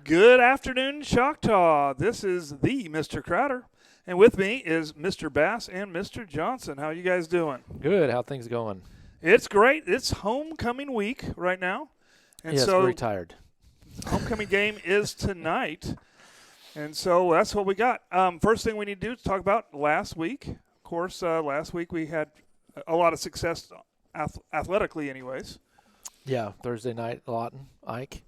Good afternoon, Choctaw. This is the Mr. Crowder, and with me is Mr. Bass and Mr. Johnson. How you guys doing? Good. How things going? It's great. It's homecoming week right now, and yes, so very tired. Homecoming game is tonight, and so that's what we got. First thing we need to do is talk about last week. Of course, last week we had a lot of success athletically, anyways. Yeah, Thursday night, Lawton, Ike.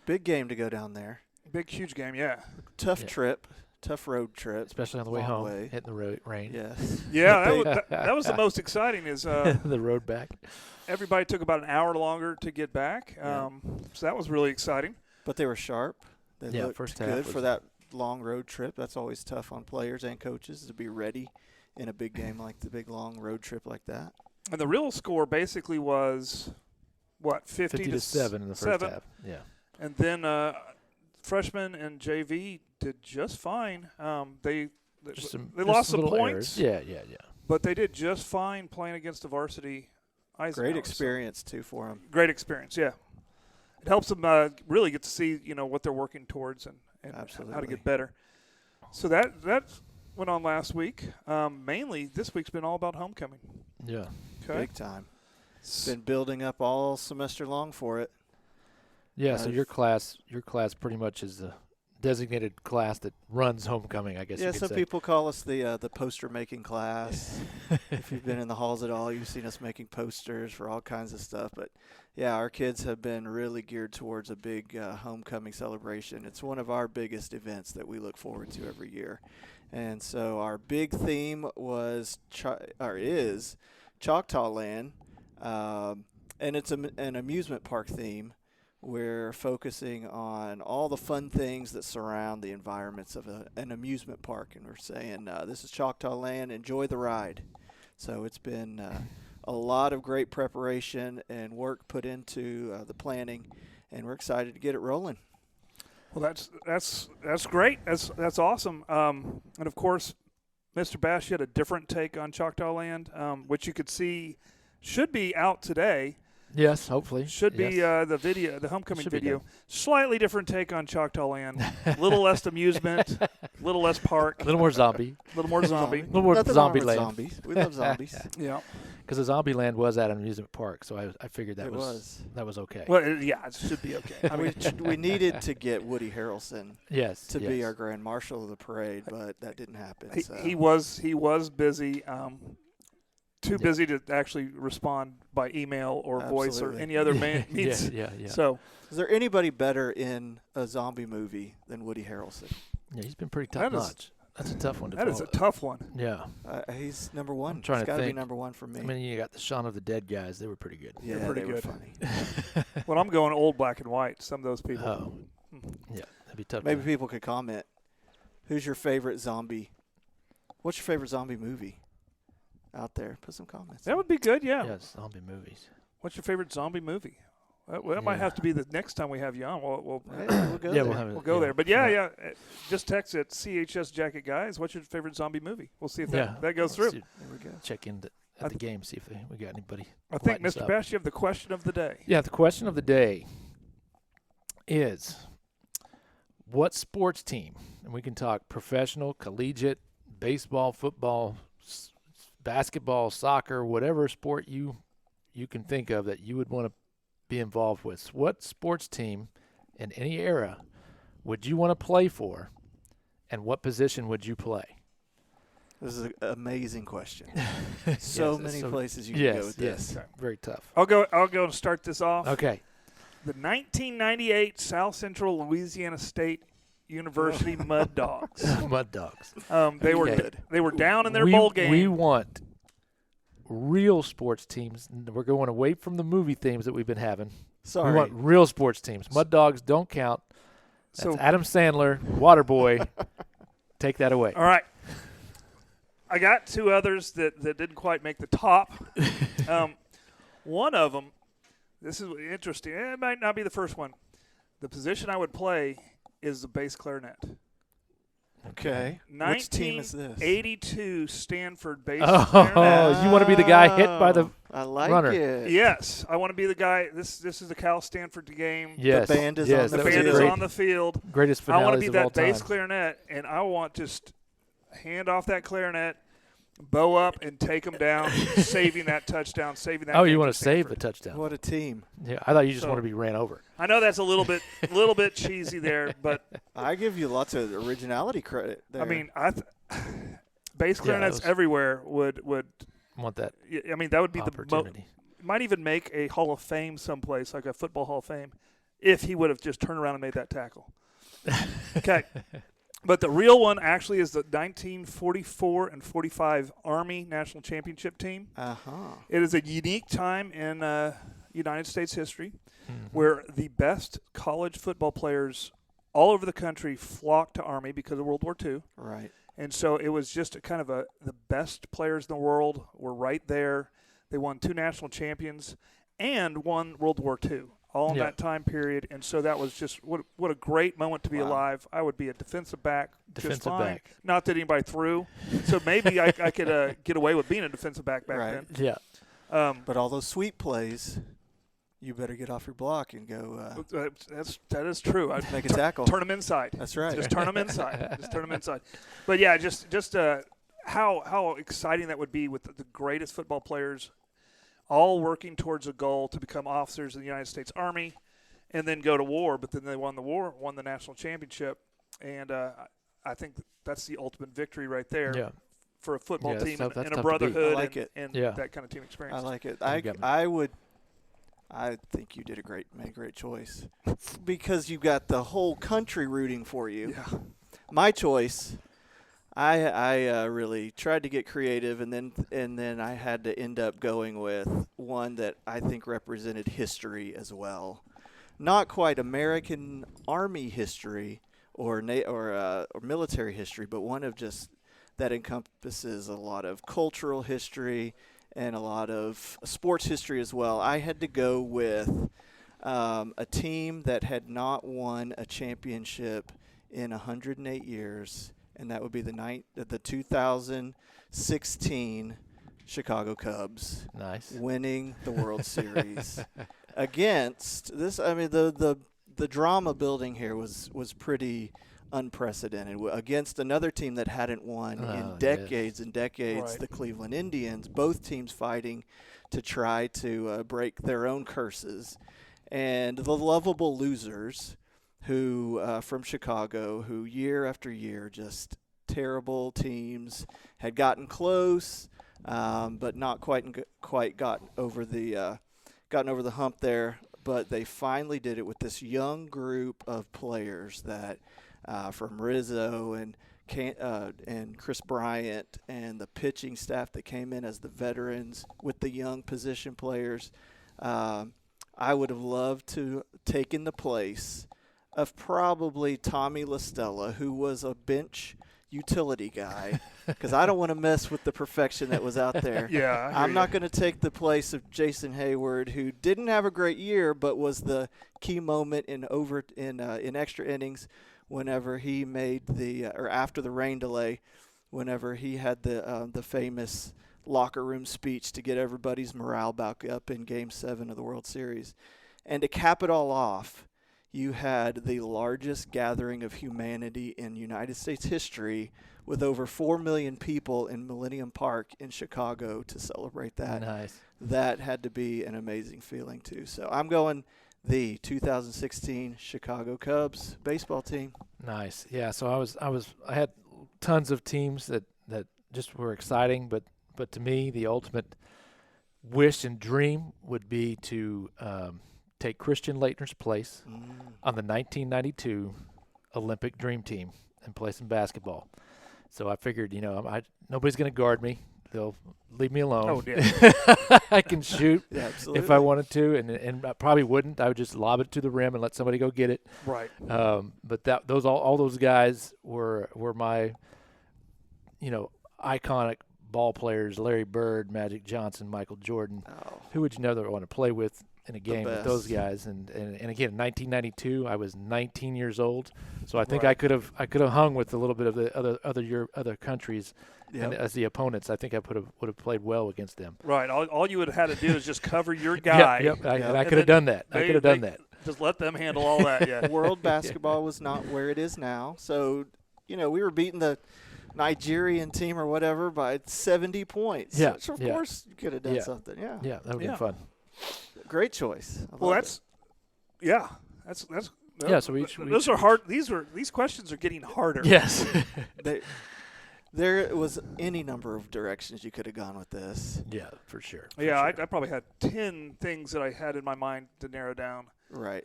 Big game to go down there. Big, huge game, yeah. Tough trip, tough road trip. Especially on the way home, hitting the rain. Yes. Yeah, that was the most exciting is the road back. Everybody took about an hour longer to get back, so that was really exciting. But they were sharp. They looked first good half for that long road trip. That's always tough on players and coaches to be ready in a big game like the big long road trip like that. And the real score basically was, what, 50 to 7 in the first half. Yeah. And then freshmen and JV did just fine. They lost some points. Errors. Yeah. But they did just fine playing against the varsity Eisenhower. Great experience, too, for them. Great experience, yeah. It helps them really get to see, what they're working towards and how to get better. So that went on last week. Mainly, this week's been all about homecoming. Yeah. Okay. Big time. Been building up all semester long for it. Yeah, so your class pretty much is the designated class that runs homecoming, I guess you could say. Yeah, some people call us the poster-making class. If you've been in the halls at all, you've seen us making posters for all kinds of stuff. But, yeah, our kids have been really geared towards a big homecoming celebration. It's one of our biggest events that we look forward to every year. And so our big theme is Choctawland, and it's an amusement park theme. We're focusing on all the fun things that surround the environments of an amusement park, and we're saying this is Choctawland, enjoy the ride. So it's been a lot of great preparation and work put into the planning, and we're excited to get it rolling. Well, that's great. That's awesome. And of course, Mr. Bash, you had a different take on Choctawland, which you could see should be out today. Yes, hopefully. Should be the homecoming video. Slightly different take on Choctawland. A little less amusement, a little less park. A little more zombie. A little more zombie. A little more Nothing zombie wrong with land. Zombies. We love zombies. Yeah. Because the zombie land was at an amusement park, so I figured that was okay. Well, it should be okay. I mean, we needed to get Woody Harrelson to be our grand marshal of the parade, but that didn't happen. He was busy. Too busy to actually respond by email or voice or any other means. Yeah. So, is there anybody better in a zombie movie than Woody Harrelson? Yeah, he's been pretty top-notch. That's a tough one to follow. That is a tough one. Yeah. He's number one. I'm trying He's got to be think. number one for me. I mean, you got the Shaun of the Dead guys. They were pretty good. Yeah, They're pretty were good. Funny. Well, I'm going old black and white. Some of those people. Oh. Yeah, that'd be tough. Maybe people could comment. Who's your favorite zombie? What's your favorite zombie movie? Out there, put some comments. That would be good, yeah. Yeah, zombie movies. What's your favorite zombie movie? Well, that might have to be the next time we have you on. We'll go there. We'll go there. But yeah. Just text it, CHS Jacket Guys. What's your favorite zombie movie? We'll see if that goes through. There we go. Check in at the game, see if we got anybody. I think, Mr. Bash, you have the question of the day. Yeah, the question of the day is, what sports team, and we can talk professional, collegiate, baseball, football, basketball, soccer, whatever sport you can think of that you would want to be involved with. What sports team in any era would you want to play for, and what position would you play? This is an amazing question. Many places you can go with this. Yes, very tough. I'll go and start this off. Okay. The 1998 South Central Louisiana State University Mud Dogs. Mud Dogs. They were down in their bowl game. We want real sports teams. We're going away from the movie themes that we've been having. Sorry. We want real sports teams. Mud Dogs don't count. That's Adam Sandler, Waterboy. Take that away. All right. I got two others that didn't quite make the top. One of them, this is interesting. It might not be the first one. The position I would play is the bass clarinet. Okay. Which team is this? 1982 Stanford base. Oh, you want to be the guy hit by the I like runner. it. Yes, I want to be the guy. This is the Cal Stanford game. yes, The band is yes, on the The that was a band is great- on the field. greatest I finales want to be of all that bass time. clarinet, and I want just hand off that clarinet, bow up, and take them down, saving that touchdown, saving that. Oh, game you want for to save the Stanford. touchdown? What a team. Yeah, I thought you just So- want to be ran over. I know that's a little bit cheesy there, but I give you lots of originality credit there. I mean, bass clarinets was- everywhere would. Want that I mean, that would be opportunity? might even make a Hall of Fame someplace, like a football Hall of Fame, if he would have just turned around and made that tackle. Okay. But the real one actually is the 1944 and 45 Army National Championship team. It is a unique time in United States history where the best college football players all over the country flocked to Army because of World War II. Right. And so it was just the best players in the world were right there. They won 2 national champions and won World War II all in that time period. And so that was just what a great moment to be alive. I would be a defensive back just fine. Not that anybody threw. So maybe I could get away with being a defensive back then. Yeah. But all those sweep plays, you better get off your block and go that is true. I'd make a tackle. Turn them inside. That's right. Just turn them inside. Just turn them inside. But yeah, just how exciting that would be with the greatest football players all working towards a goal to become officers in the United States Army and then go to war. But then they won the national championship. And I think that's the ultimate victory right there. Yeah. For a football team that's and tough a to brotherhood I like and Yeah. that kind of team experience. I like it. got me. I think you made a great choice because you got the whole country rooting for you. Yeah. My choice, I really tried to get creative, and then I had to end up going with one that I think represented history as well. Not quite American Army history or military history, but one of just that encompasses a lot of cultural history and a lot of sports history as well. I had to go with a team that had not won a championship in 108 years, and that would be the 2016 Chicago Cubs. Nice. Winning the World Series against this. I mean, the drama building here was pretty unprecedented against another team that hadn't won in decades and decades, Right. the Cleveland Indians, both teams fighting to try to break their own curses. And the lovable losers who from Chicago, who year after year, just terrible teams, had gotten close, but not quite gotten over the hump there. But they finally did it with this young group of players that from Rizzo and Chris Bryant and the pitching staff that came in as the veterans with the young position players. I would have loved to taken the place of probably Tommy LaStella, who was a bench utility guy, because I don't want to mess with the perfection that was out there. Yeah, I'm not going to take the place of Jason Hayward, who didn't have a great year, but was the key moment in extra innings whenever he made or after the rain delay, whenever he had the famous locker room speech to get everybody's morale back up in Game 7 of the World Series. And to cap it all off, you had the largest gathering of humanity in United States history with over 4 million people in Millennium Park in Chicago to celebrate that. Nice. That had to be an amazing feeling, too. So I'm going the 2016 Chicago Cubs baseball team. Nice. Yeah. So I had tons of teams that just were exciting, but to me, the ultimate wish and dream would be to take Christian Laettner's place on the 1992 Olympic Dream Team and play some basketball. So I figured, nobody's going to guard me. They'll leave me alone. Oh, yeah. I can shoot if I wanted to, and I probably wouldn't. I would just lob it to the rim and let somebody go get it. Right. But all those guys were my, iconic ball players: Larry Bird, Magic Johnson, Michael Jordan. Oh. Who would you never want to play with in a game with best. those guys. And again, 1992, I was 19 years old, so I think Right. I could have hung with a little bit of the other countries. Yep. And as the opponents, I think I would have played well against them. Right. All you would have had to do is just cover your guy. Yep. And I And could have then done that. I could have done that. Just let them handle all that. Yeah. World basketball was not where it is now. So, we were beating the Nigerian team or whatever by 70 points. Yeah, Which, of yeah. course, you could have done Yeah. something. Yeah. Yeah, that would have Yeah. been fun. Great choice. I Well, loved that's yeah. That's Yeah, so we each- those are hard. These questions are getting harder. Yes. it. There was any number of directions you could have gone with this. Yeah, for sure. Yeah, I probably had 10 things that I had in my mind to narrow down. Right.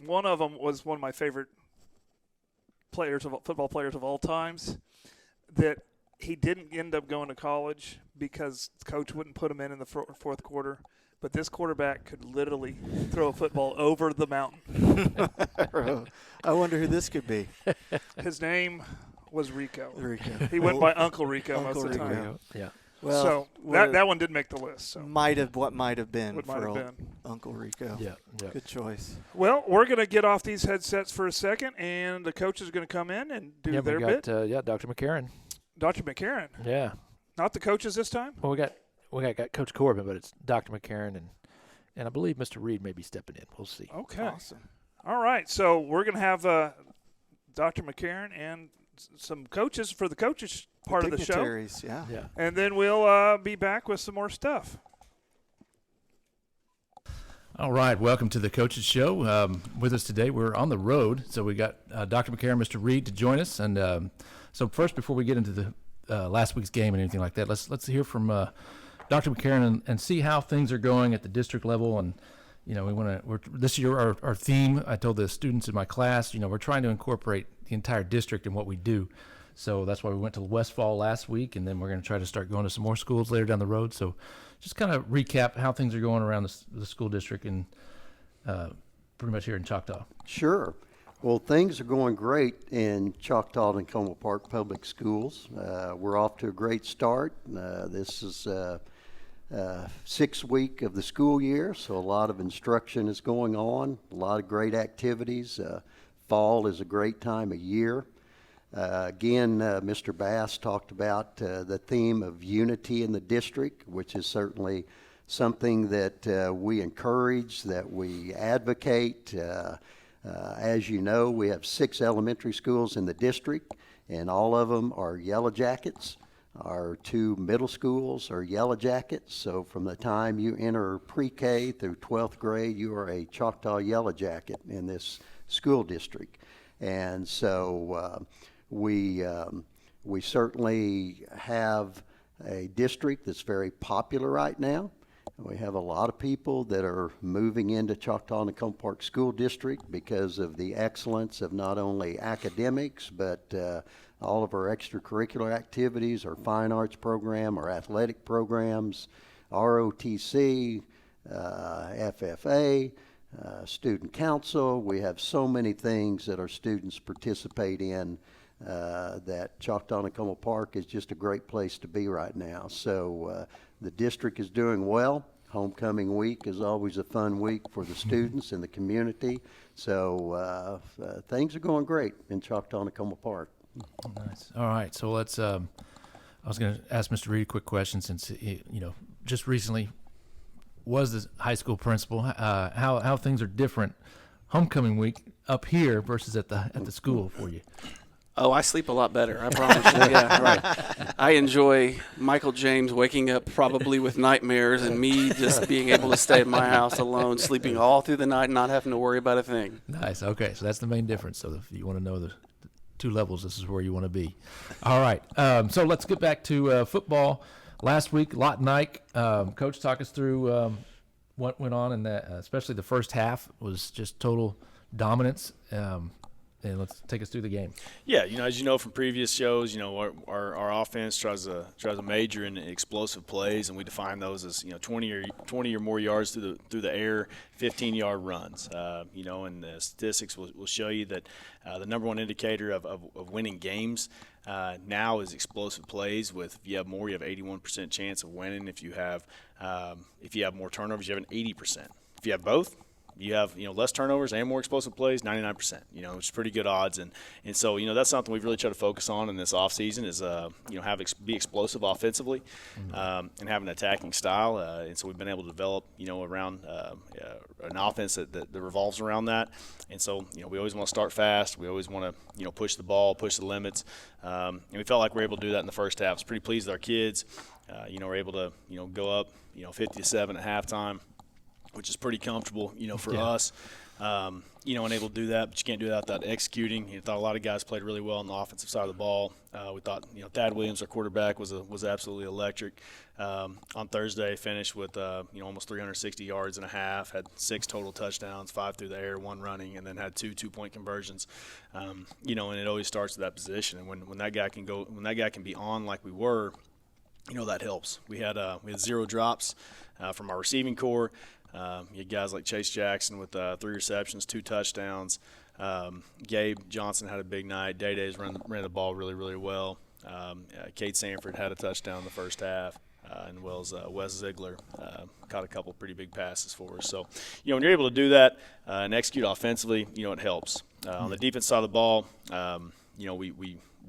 One of them was one of my favorite football players of all times, that he didn't end up going to college because the coach wouldn't put him in the fourth quarter. But this quarterback could literally throw a football over the mountain. I wonder who this could be. His name was Rico. Rico. He went by Uncle Rico most Uncle of the time. Rico. Yeah. Well, So that one didn't make the list. So might have been what for might have old been. Uncle Rico. Yeah. Yeah. Good choice. Well, we're going to get off these headsets for a second, and the coaches are going to come in and do Yeah, their we bit. got Dr. McCarron. Dr. McCarron, Yeah. not the coaches this time. Well, we got Coach Corbin, but it's Dr. McCarron and I believe Mr. Reed may be stepping in. We'll see. Okay. Awesome. All right. So we're going to have Dr. McCarron and some coaches for the coaches part of the show. Dignitaries, yeah. Yeah. And then we'll be back with some more stuff. All right, welcome to the Coaches Show. With us today, we're on the road, so we got Dr. McCarron, Mr. Reed to join us. And so first, before we get into the last week's game and anything like that, let's hear from Dr. McCarron and see how things are going at the district level. And this year our theme, I told the students in my class, we're trying to incorporate the entire district in what we do. So that's why we went to Westfall last week, and then we're going to try to start going to some more schools later down the road. So just kind of recap how things are going around the school district and pretty much here in Choctaw. Sure. Well, things are going great in Choctaw and Como Park Public Schools. We're off to a great start. This is sixth week of the school year, so a lot of instruction is going on, a lot of great activities. Fall is a great time of year. Again, Mr. Bass talked about the theme of unity in the district, which is certainly something that we encourage, that we advocate. As you know, we have 6 elementary schools in the district, and all of them are Yellow Jackets. Our 2 middle schools are Yellow Jackets, so from the time you enter pre-K through 12th grade, you are a Choctaw Yellow Jacket in this school district. And so we certainly have a district that's very popular right now. We have a lot of people that are moving into Choctaw and Como Park School District because of the excellence of not only academics, but all of our extracurricular activities, our fine arts program, our athletic programs, ROTC, FFA, student council. We have so many things that our students participate in that Choctaw and Como Park is just a great place to be right now. So the district is doing well. Homecoming week is always a fun week for the students and the community. So things are going great in Choctaw and Como Park. Nice. All right, so let's. I was going to ask Mr. Reed a quick question since just recently was the high school principal. How things are different homecoming week up here versus at the school for you. Oh, I sleep a lot better, I promise you. Yeah, right. I enjoy Michael James waking up probably with nightmares and me just being able to stay at my house alone, sleeping all through the night and not having to worry about a thing. Nice. Okay, so that's the main difference. So if you want to know the 2 levels, this is where you want to be. All right. So let's get back to football. Last week, Lott Nike, Coach, talk us through what went on in that, especially the first half was just total dominance. And let's take us through the game. Yeah, as you know from previous shows, our offense tries to major in explosive plays, and we define those as 20 or more yards through the air, 15-yard runs. And the statistics will show you that the number one indicator of winning games now is explosive plays. If you have more, you have 81% chance of winning. If you have more turnovers, you have an 80% If you have both, you have less turnovers and more explosive plays, 99%. Which is pretty good odds, and so that's something we've really tried to focus on in this offseason is be explosive offensively, and have an attacking style, and so we've been able to develop around an offense that revolves around that, and so we always want to start fast, we always want to push the ball, push the limits, and we felt like we were able to do that in the first half. I was pretty pleased with our kids. We're able to go up 50-7 at halftime, which is pretty comfortable, for us, and able to do that. But you can't do that without executing. I thought a lot of guys played really well on the offensive side of the ball. We thought, Thad Williams, our quarterback, was absolutely electric. On Thursday, finished with, almost 360 yards and a half, had 6 total touchdowns, 5 through the air, 1 running, and then had 2 two-point conversions. And it always starts at that position. And when that guy can be on like we were, that helps. We had 0 drops from our receiving core. You had guys like Chase Jackson with 3 receptions, 2 touchdowns. Gabe Johnson had a big night. Day-Day's ran the ball really, really well. Cade Sanford had a touchdown in the first half, and Wes Ziegler caught a couple pretty big passes for us. So, when you're able to do that and execute offensively, it helps. On the defense side of the ball,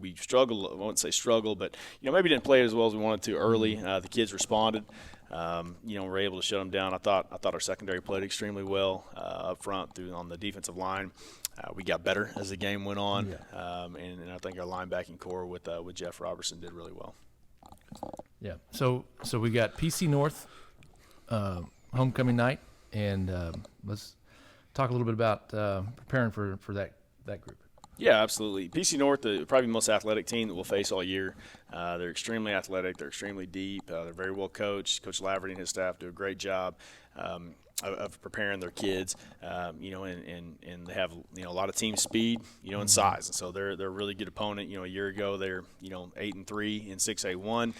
we struggled. I won't say struggle, but maybe didn't play it as well as we wanted to early. The kids responded. We're able to shut them down. I thought our secondary played extremely well up front on the defensive line. We got better as the game went on, and I think our linebacking core with Jeff Robertson did really well. Yeah. So we got PC North homecoming night, and let's talk a little bit about preparing for that group. Yeah, absolutely. PC North, probably the most athletic team that we'll face all year. They're extremely athletic. They're extremely deep. They're very well coached. Coach Laverty and his staff do a great job of preparing their kids, and they have a lot of team speed, and size, and so they're a really good opponent. A year ago they're 8-3 in 6A1.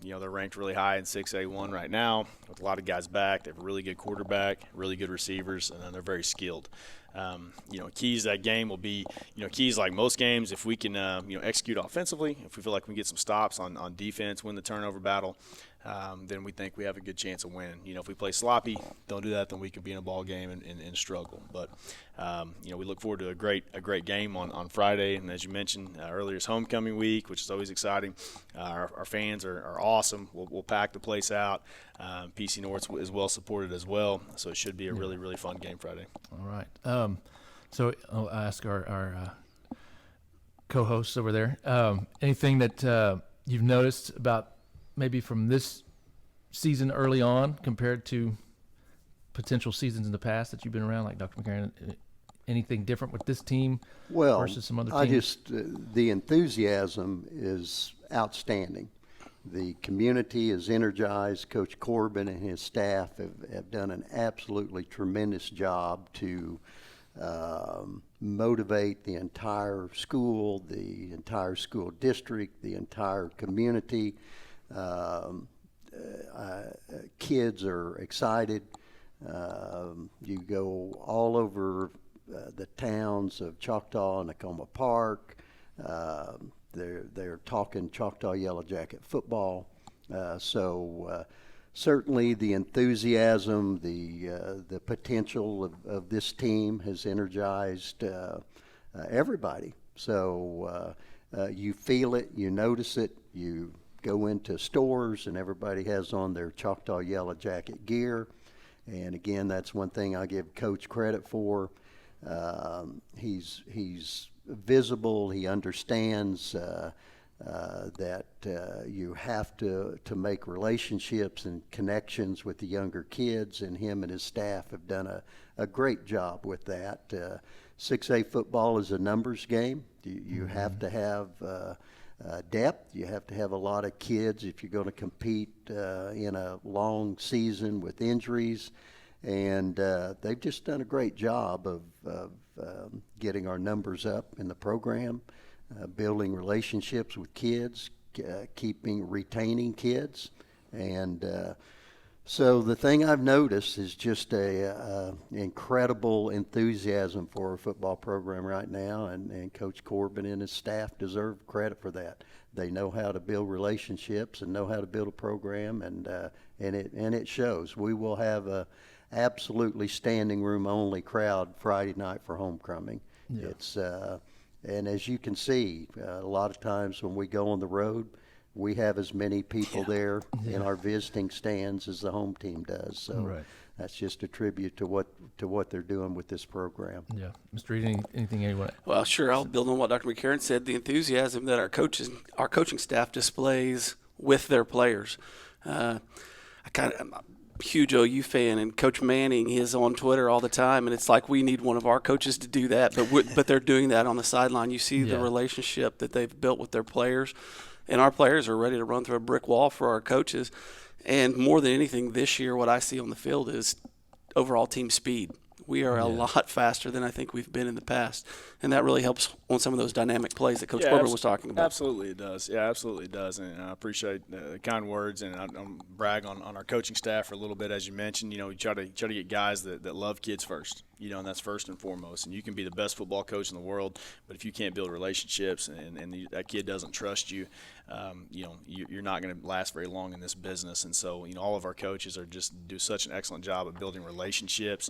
They're ranked really high in 6A1 right now with a lot of guys back. They have a really good quarterback, really good receivers, and then they're very skilled. Keys to that game will be, keys like most games, if we can, execute offensively, if we feel like we can get some stops on defense, win the turnover battle, then we think we have a good chance of winning. If we play sloppy, don't do that, then we could be in a ball game and struggle. But, we look forward to a great game on Friday. And as you mentioned earlier, it's homecoming week, which is always exciting. Our fans are awesome. We'll pack the place out. PC North is well supported as well, so it should be a really, really fun game Friday. All right. So I'll ask our co-hosts over there, anything that you've noticed about maybe from this season early on compared to potential seasons in the past that you've been around, like Dr. McCarron? Anything different with this team versus some other teams? The enthusiasm is outstanding. The community is energized. Coach Corbin and his staff have done an absolutely tremendous job to motivate the entire school, the entire school district, the entire community. Kids are excited. You go all over the towns of Choctaw and Nakoma Park. They're talking Choctaw Yellow Jacket football. So certainly the enthusiasm, the potential of this team has energized everybody. So you feel it, you notice it, you go into stores and everybody has on their Choctaw Yellow Jacket gear. And again, that's one thing I give Coach credit for. He's visible. He understands that you have to make relationships and connections with the younger kids, and him and his staff have done a great job with that. 6A football is a numbers game. You have to have depth. You have to have a lot of kids if you're going to compete in a long season with injuries. And they've just done a great job of getting our numbers up in the program, building relationships with kids, retaining kids. And so the thing I've noticed is just a incredible enthusiasm for our football program right now, and Coach Corbin and his staff deserve credit for that. They know how to build relationships and know how to build a program, and it shows. We will have absolutely standing room only crowd Friday night for homecoming. Yeah. It's and as you can see, a lot of times when we go on the road, we have as many people there in our visiting stands as the home team does. So Right. that's just a tribute to what they're doing with this program. Yeah. Mr. Reed, anything anyone? Well, sure. I'll build on what Dr. McCarron said. The enthusiasm that our coaching staff displays with their players. I'm a huge OU fan, and Coach Manning is on Twitter all the time, and it's like we need one of our coaches to do that, but they're doing that on the sideline. You see the relationship that they've built with their players, and our players are ready to run through a brick wall for our coaches. And more than anything, this year, what I see on the field is overall team speed. We are a lot faster than I think we've been in the past, and that really helps on some of those dynamic plays that Coach Corbin was talking about. Absolutely it does. Yeah, absolutely it does, and I appreciate the kind words, and I'm brag on our coaching staff for a little bit. As you mentioned, we try to get guys that love kids first, and that's first and foremost. And you can be the best football coach in the world, but if you can't build relationships and that kid doesn't trust you, you're not going to last very long in this business. And so, all of our coaches do such an excellent job of building relationships.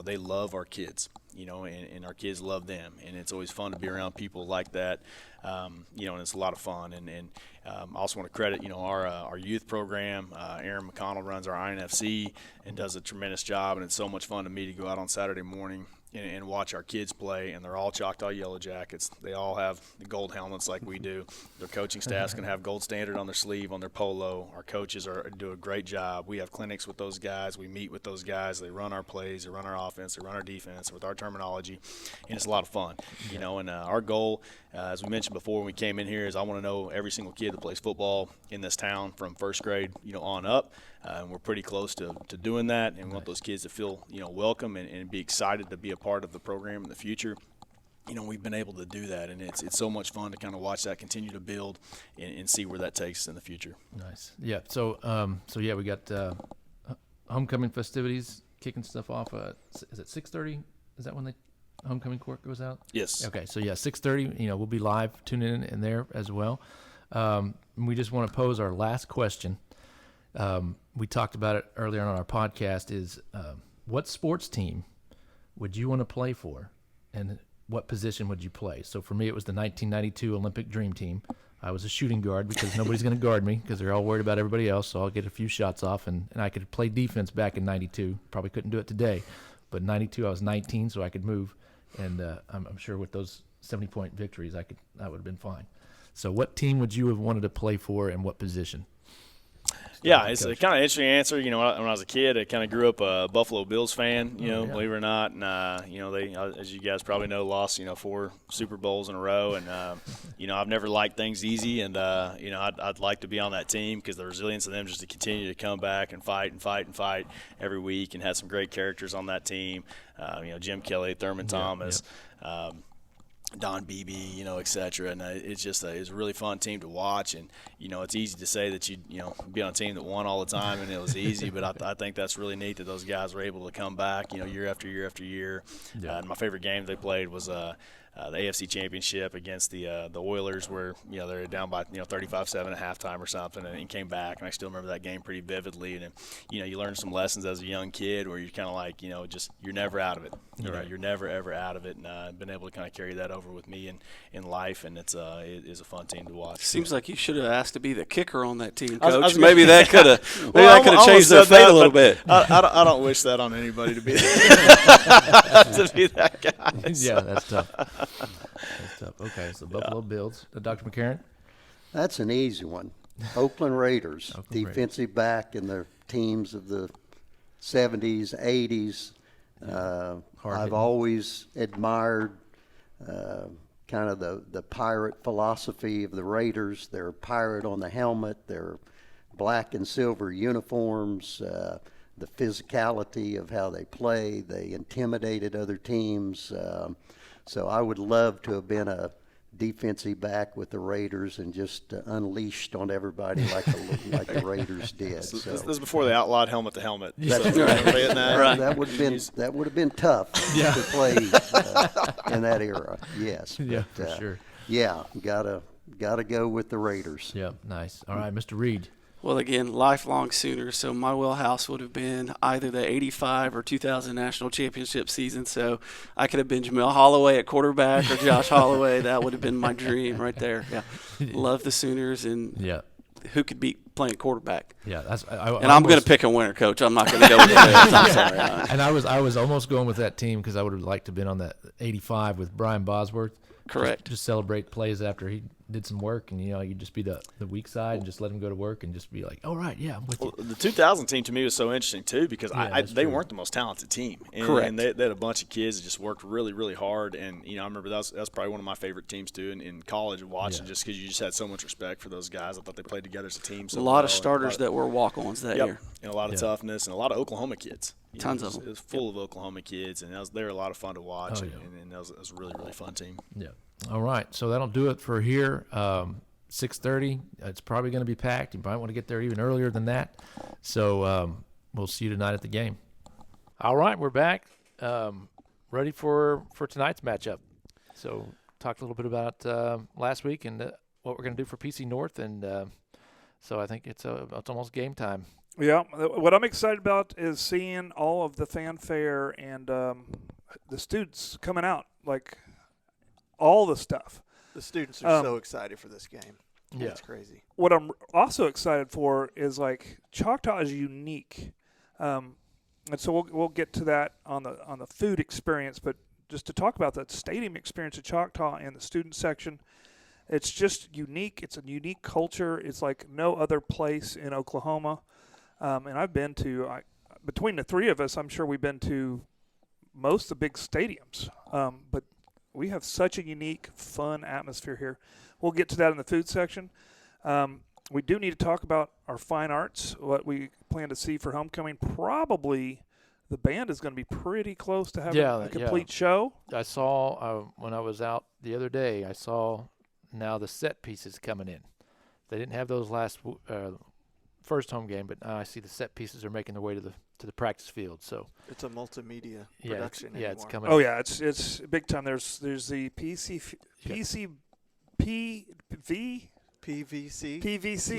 They love our kids, and our kids love them. And it's always fun to be around people like that, and it's a lot of fun. And I also want to credit, our youth program. Aaron McConnell runs our INFC and does a tremendous job. And it's so much fun to me to go out on Saturday morning and watch our kids play, and they're all Choctaw Yellow Jackets. They all have the gold helmets like we do. Their coaching staff's going to have gold standard on their sleeve, on their polo. Our coaches do a great job. We have clinics with those guys. We meet with those guys. They run our plays. They run our offense. They run our defense with our terminology, and it's a lot of fun. And our goal, as we mentioned before when we came in here, is I want to know every single kid that plays football in this town from first grade, on up. And we're pretty close to doing that, and we want those kids to feel, welcome and be excited to be a part of the program in the future. We've been able to do that, and it's so much fun to kind of watch that continue to build and see where that takes us in the future. Nice. Yeah. So, we got homecoming festivities kicking stuff off. Is it 6:30? Is that when the homecoming court goes out? Yes. Okay. So 6:30. We'll be live. Tune in there as well. We just want to pose our last question. We talked about it earlier on our podcast. Is what sports team would you want to play for, and what position would you play? So for me, it was the 1992 Olympic Dream Team. I was a shooting guard because nobody's going to guard me because they're all worried about everybody else. So I'll get a few shots off, and I could play defense back in 92. Probably couldn't do it today, but 92 I was 19, so I could move, and I'm sure with those 70-point victories, I would have been fine. So what team would you have wanted to play for, and what position? Yeah, it's a kind of interesting answer. When I was a kid, I kind of grew up a Buffalo Bills fan, believe it or not. And, they, as you guys probably know, lost, 4 Super Bowls in a row. And, I've never liked things easy. And, I'd like to be on that team because the resilience of them just to continue to come back and fight every week, and had some great characters on that team. Jim Kelly, Thurman Thomas. Don Beebe, et cetera. And it's just it's a really fun team to watch. And, it's easy to say that you be on a team that won all the time and it was easy, but I think that's really neat that those guys were able to come back, year after year after year. Yeah. And my favorite game they played was the AFC Championship against the Oilers, where they were down by 35-7 at halftime or something, and came back. And I still remember that game pretty vividly. And you learn some lessons as a young kid where you're kind of like just you're never out of it. You're never ever out of it. And I've been able to kind of carry that over with me in life, and it is a fun team to watch. Seems like you should have asked to be the kicker on that team, Coach. Maybe that could have changed their fate a little bit. I don't wish that on anybody to be to be that guy. So. Yeah, that's tough. That's tough. Okay, so Buffalo Bills. Dr. McCarron? That's an easy one. Oakland Raiders, defensive back in the teams of the 70s, 80s. I've always admired kind of the pirate philosophy of the Raiders. They're pirate on the helmet. They're black and silver uniforms. The physicality of how they play. They intimidated other teams. So I would love to have been a defensive back with the Raiders and just unleashed on everybody like the Raiders did. So. This is before they outlawed helmet to helmet. That would have been tough to play in that era. Yes. Yeah, for sure. Yeah, gotta go with the Raiders. Yeah, nice. All right, Mr. Reed. Well, again, lifelong Sooners, so my wheelhouse would have been either the 85 or 2000 national championship season. So I could have been Jamel Holloway at quarterback or Josh Holloway. That would have been my dream right there. Yeah, love the Sooners, and Yeah. who could beat playing quarterback? Yeah, And I'm going to pick a winner, Coach. I'm not going to go with the Bears. I'm sorry. And I was almost going with that team because I would have liked to have been on that 85 with Brian Bosworth. Correct. Just celebrate plays after he did some work, and you'd just be the weak side and just let him go to work and just be like, all right, yeah, I'm with you. Well, the 2000 team to me was so interesting too because they true. weren't the most talented team. And, Correct. And they had a bunch of kids that just worked really, really hard. And I remember that was probably one of my favorite teams too in college watching, just because you just had so much respect for those guys. I thought they played together as a team. A lot of starters that were walk-ons that year. And a lot of toughness and a lot of Oklahoma kids. Tons of them. It was full of Oklahoma kids, and they were a lot of fun to watch. Oh, yeah. And that was a really, really fun team. Yeah. All right, so that'll do it for here. 6:30. It's probably going to be packed. You might want to get there even earlier than that. So we'll see you tonight at the game. All right, we're back, ready for tonight's matchup. So talked a little bit about last week and what we're going to do for PC North, and so I think it's almost game time. Yeah, what I'm excited about is seeing all of the fanfare and the students coming out, like all the stuff. The students are so excited for this game. Yeah. It's crazy. What I'm also excited for is like Choctaw is unique, and so we'll get to that on the food experience. But just to talk about the stadium experience at Choctaw and the student section, it's just unique. It's a unique culture. It's like no other place in Oklahoma. And I've been to between the three of us, I'm sure we've been to most of the big stadiums, but we have such a unique, fun atmosphere here. We'll get to that in the food section. We do need to talk about our fine arts, what we plan to see for homecoming. Probably the band is going to be pretty close to having a complete show. I saw when I was out the other day, I saw now the set pieces coming in. They didn't have those last first home game, but now I see the set pieces are making their way to the practice field. So it's a multimedia production. It's coming. Oh yeah, it's big time. There's the PVC.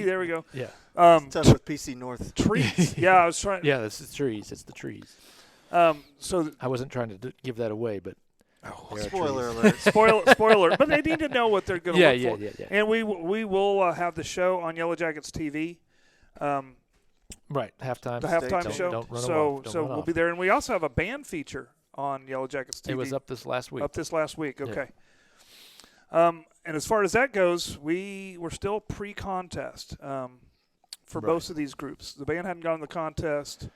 There we go. Yeah. It's tough with PC North. Trees. Yeah, I was trying. Yeah, this is trees. It's the trees. So I wasn't trying to give that away, but spoiler alert. Spoiler. But they need to know what they're going to look for. Yeah. And we will have the show on Yellow Jackets TV. Right, halftime. The halftime show. Don't run so off. we'll be there, and we also have a band feature on Yellow Jackets TV. It was up this last week. Okay. And as far as that goes, we're still pre-contest for both of these groups. The band hadn't gone to the contest.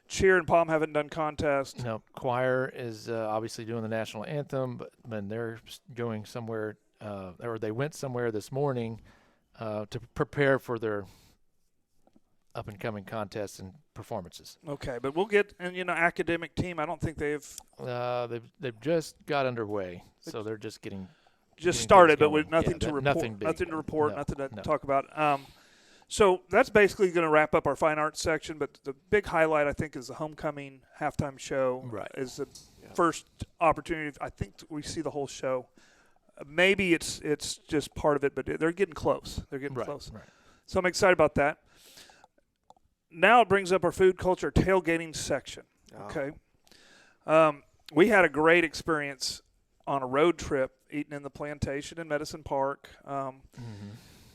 Cheer and Palm haven't done contest. No, choir is obviously doing the national anthem, but when they're going somewhere, or they went somewhere this morning to prepare for their up-and-coming contests and performances. Okay, but we'll get academic team. I don't think they've just got underway, so they're just getting started, but with nothing to report, nothing to report, nothing to talk about. So that's basically going to wrap up our fine arts section. But the big highlight, I think, is the homecoming halftime show. Right, is the first opportunity. I think we see the whole show. Maybe it's just part of it, but they're getting close. They're getting close. Right. So I'm excited about that. Now it brings up our food culture tailgating section. Okay. We had a great experience on a road trip eating in the plantation in Medicine Park.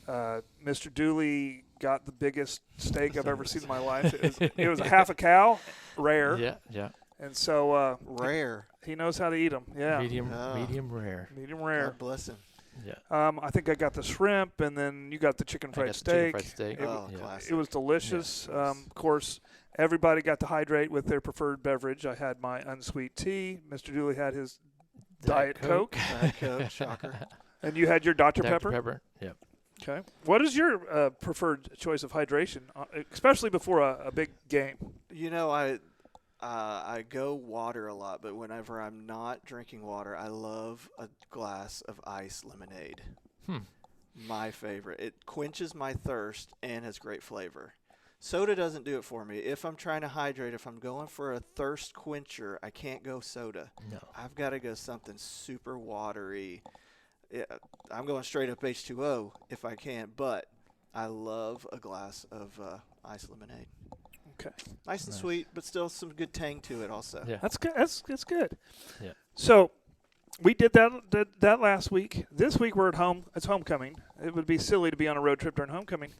Mr. Dooley got the biggest steak I've ever seen in my life. It was a half a cow, rare. Yeah. And so rare. He knows how to eat them. Yeah. Medium rare. Medium rare. God bless him. Yeah. I think I got the shrimp, and then you got the chicken fried steak. Classic. It was delicious. Yeah. Of course, everybody got to hydrate with their preferred beverage. I had my unsweet tea. Mr. Dooley had his Diet Coke. Diet Coke, shocker. And you had your Dr. Pepper? Dr. Pepper, yep. Okay. What is your preferred choice of hydration, especially before a big game? I go water a lot, but whenever I'm not drinking water, I love a glass of ice lemonade. My favorite. It quenches my thirst and has great flavor. Soda doesn't do it for me. If I'm trying to hydrate, if I'm going for a thirst quencher, I can't go soda. No. I've got to go something super watery. I'm going straight up H2O if I can, but I love a glass of iced lemonade. Okay. Nice and sweet, but still some good tang to it also. Yeah. That's good. That's good. Yeah. So we did that last week. This week we're at home. It's homecoming. It would be silly to be on a road trip during homecoming.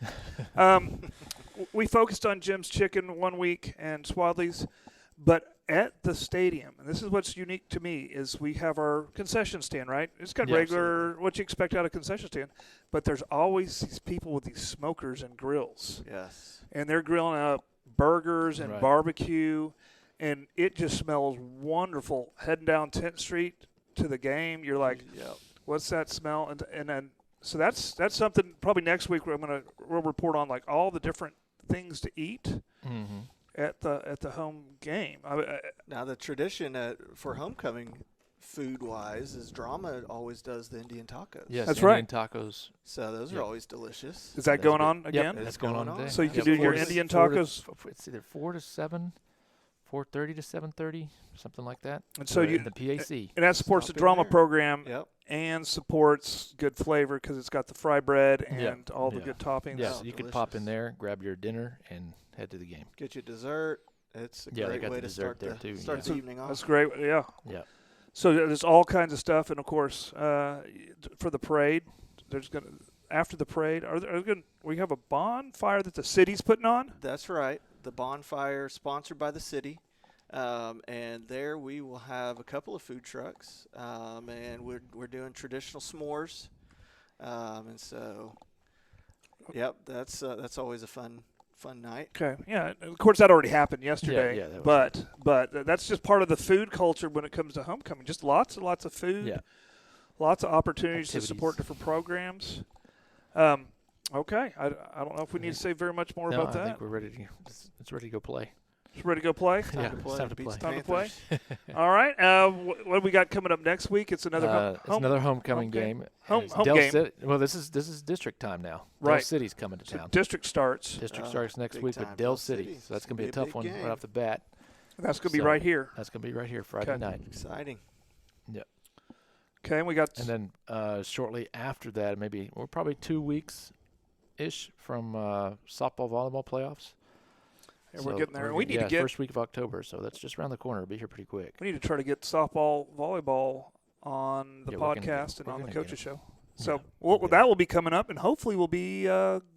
We focused on Jim's Chicken one week and Swadley's, but at the stadium, and this is what's unique to me, is we have our concession stand, right? It's got Yeah, regular, what you expect out of a concession stand, but there's always these people with these smokers and grills, Yes. and they're grilling up burgers and Right. barbecue, and it just smells wonderful. Heading down 10th Street to the game, you're like, Yep. what's that smell? And then so that's something probably next week we'll report on, like all the different things to eat Mm-hmm. at the home game. Now the tradition for homecoming, food-wise, is Drama always does the Indian tacos. Yes, That's Indian right. tacos. So those are Yep. always delicious. Is that That's going good. on Yep, again? that's It's going going on on. today. So you can Yep, do your 4 to- Indian 4 to- tacos? It's either 4 to 7, 4:30 to 7:30, something like that. And so you in the PAC. and that supports the Stop in drama there. program Yep. and supports good flavor because it's got the fry bread and Yeah. all the Yeah. good toppings. Yes, Oh, you could pop in delicious. there, grab your dinner, and head to the game. Get you dessert. It's a Yeah, they great got way the to dessert start there, the too, start yeah. the evening off. That's great. Yeah. Yeah. So there's all kinds of stuff, and of course, for the parade, after the parade, we have a bonfire that the city's putting on. That's right. The bonfire sponsored by the city. And there we will have a couple of food trucks. And we're doing traditional s'mores. And so, yep, that's always a fun night. Okay, yeah. Of course, that already happened yesterday. yeah, that was but that's just part of the food culture when it comes to homecoming. Just lots and lots of food. Yeah. Lots of opportunities to Activities. support different programs. Okay, I don't know if we need to say very much more No, about I that. think we're ready to. It's ready to go play. It's ready to go play. Time Yeah, to it's play. time to Beats play. Time to play. Panthers. All right. What do we got coming up next week? It's another It's another homecoming home game. game. Home- It's home Dell game. City. Well, this is district time now. Dell Right. City's coming to so town. district starts. District Oh, starts next big week time. with Dell City. City. So that's It's going to be a gonna tough be a one big right game. off the bat. That's going to be So- right here. That's going to be right here Friday Okay. night. Exciting. Okay, and we got And then shortly after that, maybe we're probably 2 weeks-ish from softball, volleyball playoffs. yeah, we're getting there. We need yeah, to get first week of October, so that's just around the corner. It'll be here pretty quick. we need to try to get softball, volleyball on the Yeah, we're gonna podcast get- and we're on the gonna get coaches it. show. So Yeah, well, we'll get that will be coming up, and hopefully we'll be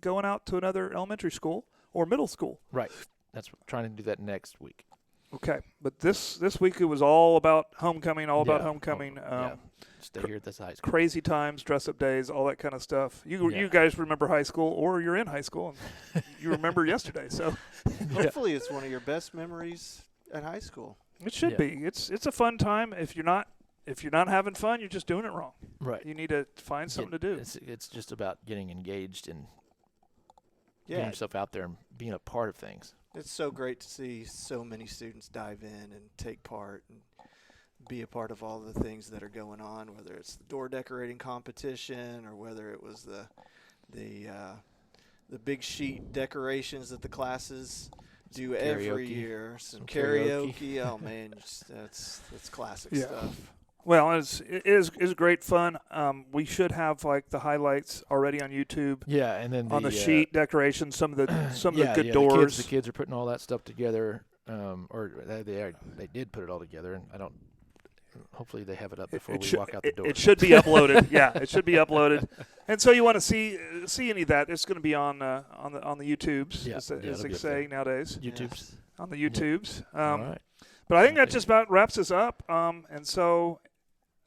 going out to another elementary school or middle school. Right. That's trying to do that next week. Okay, but this week it was all about homecoming, all about Yeah. homecoming. Yeah. Stay here at this high school. Crazy times, dress-up days, all that kind of stuff. You Yeah. guys remember high school, or you're in high school, and you remember yesterday. So Hopefully, it's one of your best memories at high school. it should Yeah. be. It's a fun time. If you're not having fun, you're just doing it wrong. Right. You need to find something to do. It's just about getting engaged and Yeah, getting yourself out there and being a part of things. it's so great to see so many students dive in and take part and be a part of all the things that are going on, whether it's the door decorating competition or whether it was the big sheet decorations that the classes do every karaoke. year. Some karaoke. karaoke. Oh man, that's classic Yeah. stuff. Well, it is great fun. We should have like the highlights already on YouTube Yeah, and then on the sheet decorations. Some of the good yeah, doors. The kids are putting all that stuff together, or they did put it all together, and I don't. Hopefully, they have it up before we walk out the door. It should be uploaded. Yeah, it should be uploaded. And so you want to see any of that? It's going to be on the YouTubes, Yeah, as yeah, they it'll be up say nowadays. YouTube's. Yes. On the YouTubes. All right. But I think that Okay. just about wraps us up. And so,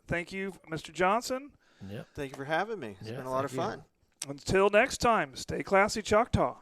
thank you, Mr. Johnson. Yep. Thank you for having me. It's Yeah, been a lot of thank you. fun. Until next time, stay classy, Choctaw.